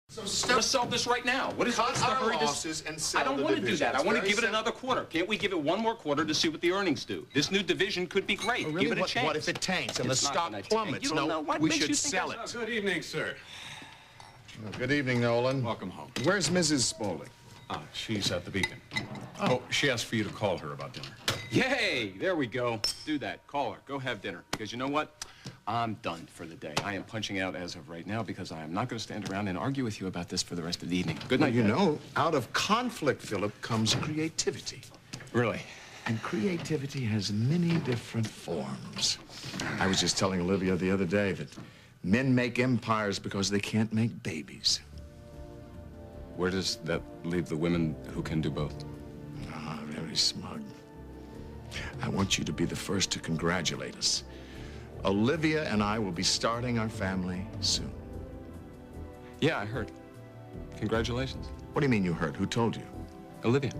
So let's sell this right now. What is cut what's the our hurry losses and sell I don't the want to do division. that. I want to give it another quarter. Can't we give it one more quarter to see what the earnings do? This new division could be great. Oh, really? Give it a chance. What if it tanks and It's the not stock gonna tank. plummets? You don't know. What we makes should you think sell that's- it. Good evening, sir. Good evening, Nolan. Welcome home. Where's Mrs. Spaulding? She's at the Beacon. Oh, she asked for you to call her about dinner. Yay! There we go. Do that. Call her. Go have dinner. Because you know what? I'm done for the day. I am punching out as of right now because I am not going to stand around and argue with you about this for the rest of the evening. Good night. You know, out of conflict, Philip, comes creativity. Really? And creativity has many different forms. I was just telling Olivia the other day that men make empires because they can't make babies. Where does that leave the women who can do both? Ah, very smug. I want you to be the first to congratulate us. Olivia and I will be starting our family soon. Yeah, I heard. Congratulations. What do you mean you heard? Who told you? Olivia.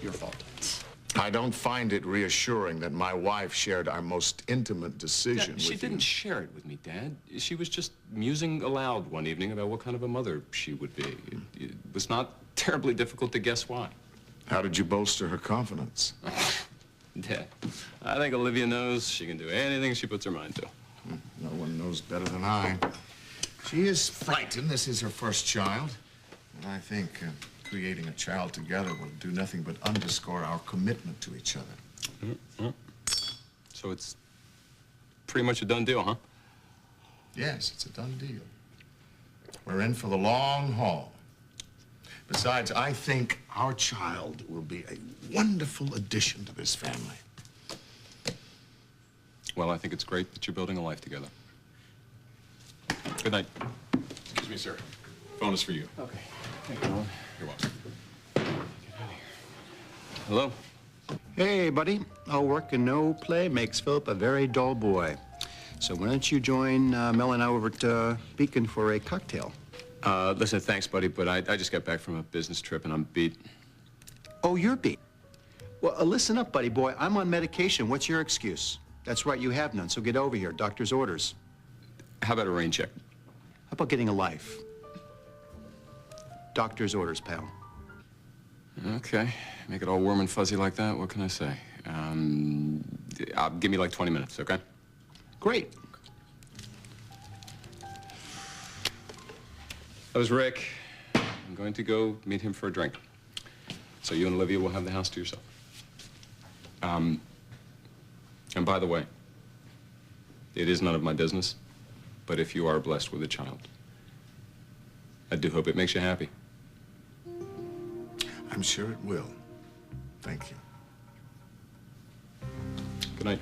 Your fault. I don't find it reassuring that my wife shared our most intimate decision She with didn't you. share it with me, Dad. She was just musing aloud one evening about what kind of a mother she would be. It was not terribly difficult to guess why. How did you bolster her confidence? Dad, I think Olivia knows she can do anything she puts her mind to. No one knows better than I. She is frightened. This is her first child. And I think creating a child together will do nothing but underscore our commitment to each other. So it's pretty much a done deal, huh? Yes, it's a done deal. We're in for the long haul. Besides, I think our child will be a wonderful addition to this family. Well, I think it's great that you're building a life together. Good night. Excuse me, sir. Phone is for you. Okay. Thank you, Nolan. You're welcome. Hello? Hey, buddy. All work and no play makes Philip a very dull boy. So why don't you join Mel and I over at Beacon for a cocktail? Listen, thanks, buddy, but I just got back from a business trip and I'm beat. Oh, you're beat. Well, listen up, buddy boy. I'm on medication. What's your excuse? That's right, you have none, so get over here. Doctor's orders. How about a rain check? How about getting a life? Doctor's orders, pal. Okay. Make it all warm and fuzzy like that. What can I say? Give me like 20 minutes, okay? Great. That was Rick. I'm going to go meet him for a drink. So you and Olivia will have the house to yourself. And by the way, it is none of my business, but if you are blessed with a child, I do hope it makes you happy. I'm sure it will. Thank you. Good night.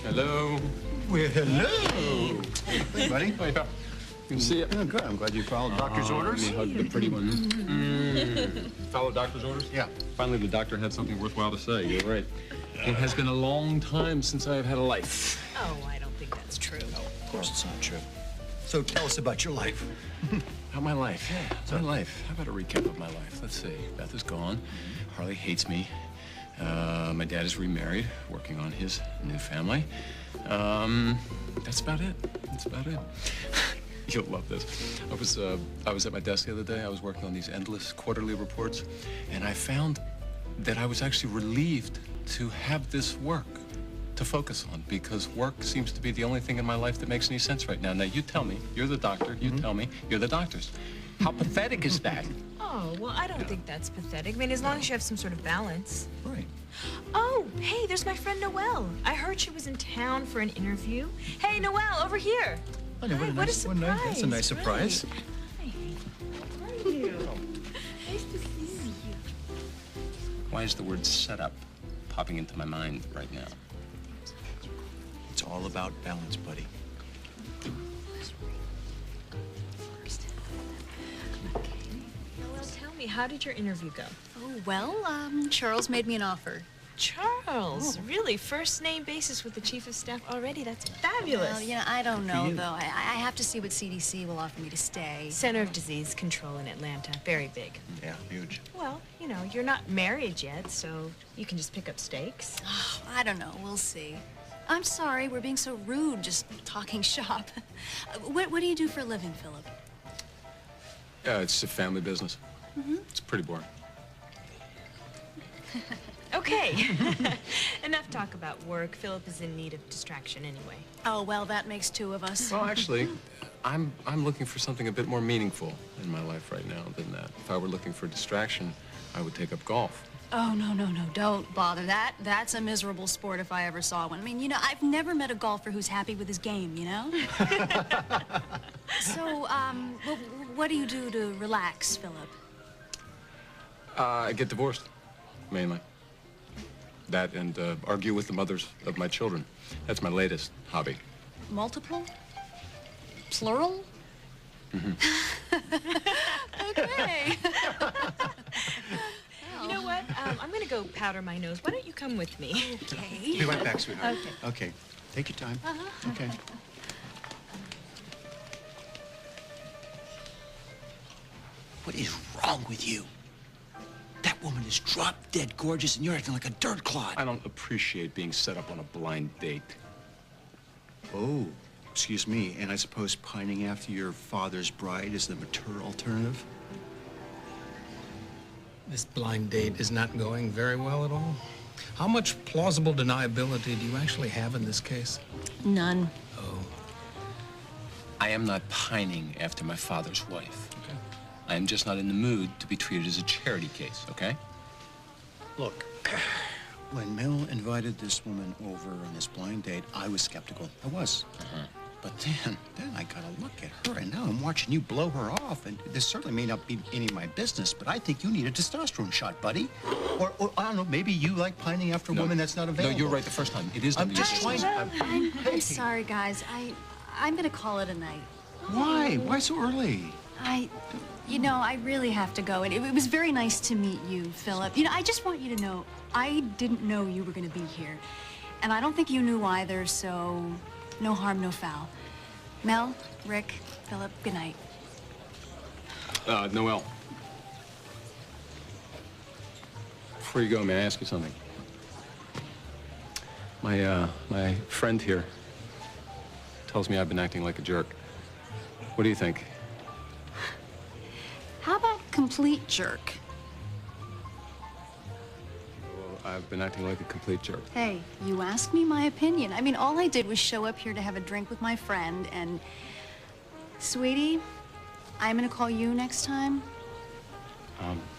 Hello. Well, hello. Hey, buddy. Hey, pal. Good to see you. Oh, good. I'm glad you followed doctor's orders. Let me hug the pretty one. Follow doctor's orders? Yeah. Finally, the doctor had something worthwhile to say. You're right. It has been a long time since I have had a life. Oh, I don't think that's true. Of course it's not true. So tell us about your life. How my life? Yeah, my life. How about a recap of my life? Let's see. Beth is gone. Harley hates me. My dad is remarried, working on his new family. That's about it. That's about it. You'll love this. I was at my desk the other day. I was working on these endless quarterly reports, and I found that I was actually relieved to have this work to focus on, because work seems to be the only thing in my life that makes any sense right now. Now, you tell me. You're the doctor. You tell me. You're the doctors. How pathetic is that? Oh, well, I don't think that's pathetic. I mean, as long as you have some sort of balance. Right. Oh, hey, there's my friend Noelle. I heard she was in town for an interview. Hey, Noelle, over here. Oh, Hi, what a surprise. That's a nice surprise. Hi. How are you? Nice to see you. Why is the word setup popping into my mind right now? It's all about balance, buddy. Noelle, tell me, how did your interview go? Oh, well, Charles made me an offer. Charles, really, first name basis with the chief of staff already. That's fabulous. Well, yeah, I don't know, though. I have to see what CDC will offer me to stay. Center of Disease Control in Atlanta. Very big. Yeah, huge. Well, you know, you're not married yet, so you can just pick up stakes. Oh, I don't know. We'll see. I'm sorry, we're being so rude, just talking shop. What do you do for a living, Philip? It's a family business. It's pretty boring. Okay. Enough talk about work. Philip is in need of distraction anyway. Oh, well, that makes two of us. Well, actually, I'm looking for something a bit more meaningful in my life right now than that. If I were looking for distraction, I would take up golf. Oh, no, don't bother. That's a miserable sport if I ever saw one. I mean, you know, I've never met a golfer who's happy with his game, you know? So, what do you do to relax, Philip? I get divorced, mainly. That and argue with the mothers of my children. That's my latest hobby. Multiple? Plural? Okay. You know what? I'm gonna go powder my nose. Why don't you come with me? Okay. Be right back, sweetheart. Okay. Okay. Take your time. Okay. What is wrong with you? That woman is drop-dead gorgeous, and you're acting like a dirt clod. I don't appreciate being set up on a blind date. Oh, excuse me. And I suppose pining after your father's bride is the mature alternative? This blind date is not going very well at all. How much plausible deniability do you actually have in this case? None. Oh, I am not pining after my father's wife. Okay. I am just not in the mood to be treated as a charity case, okay? Look, when Mel invited this woman over on this blind date, I was skeptical. I was. But then I got a look at her, and now I'm watching you blow her off. And this certainly may not be any of my business, but I think you need a testosterone shot, buddy. Or I don't know, maybe you like pining after a woman that's not available. No, you're right the first time. It is I'm the just business. trying to... I'm sorry, guys. I'm gonna call it a night. Why? Why so early? You know, I really have to go. And it was very nice to meet you, Philip. You know, I just want you to know, I didn't know you were gonna be here. And I don't think you knew either, so no harm, no foul. Mel, Rick, Philip, good night. Noel. Before you go, may I ask you something? My friend here tells me I've been acting like a jerk. What do you think? How about complete jerk? Well, I've been acting like a complete jerk. Hey, you asked me my opinion. I mean, all I did was show up here to have a drink with my friend, and... Sweetie, I'm gonna call you next time.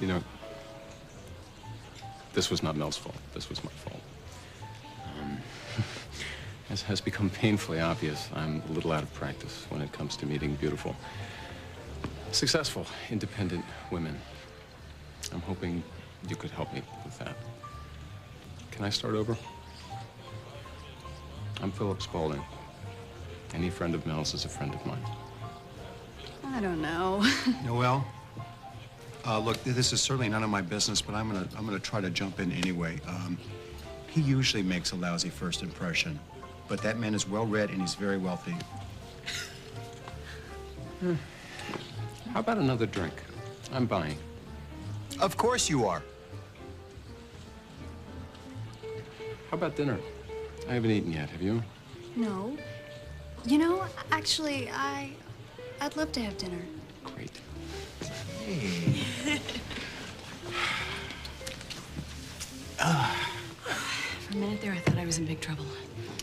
You know, this was not Mel's fault. This was my fault. As has become painfully obvious, I'm a little out of practice when it comes to meeting beautiful, successful, independent women. I'm hoping you could help me with that. Can I start over? I'm Phillip Spaulding. Any friend of Mel's is a friend of mine. I don't know. Noel, look, this is certainly none of my business, but I'm gonna try to jump in anyway. He usually makes a lousy first impression, but that man is well-read and he's very wealthy. How about another drink? I'm buying. Of course you are. How about dinner? I haven't eaten yet, have you? No. You know, actually, I'd love to have dinner. Great. Hey. For a minute there, I thought I was in big trouble.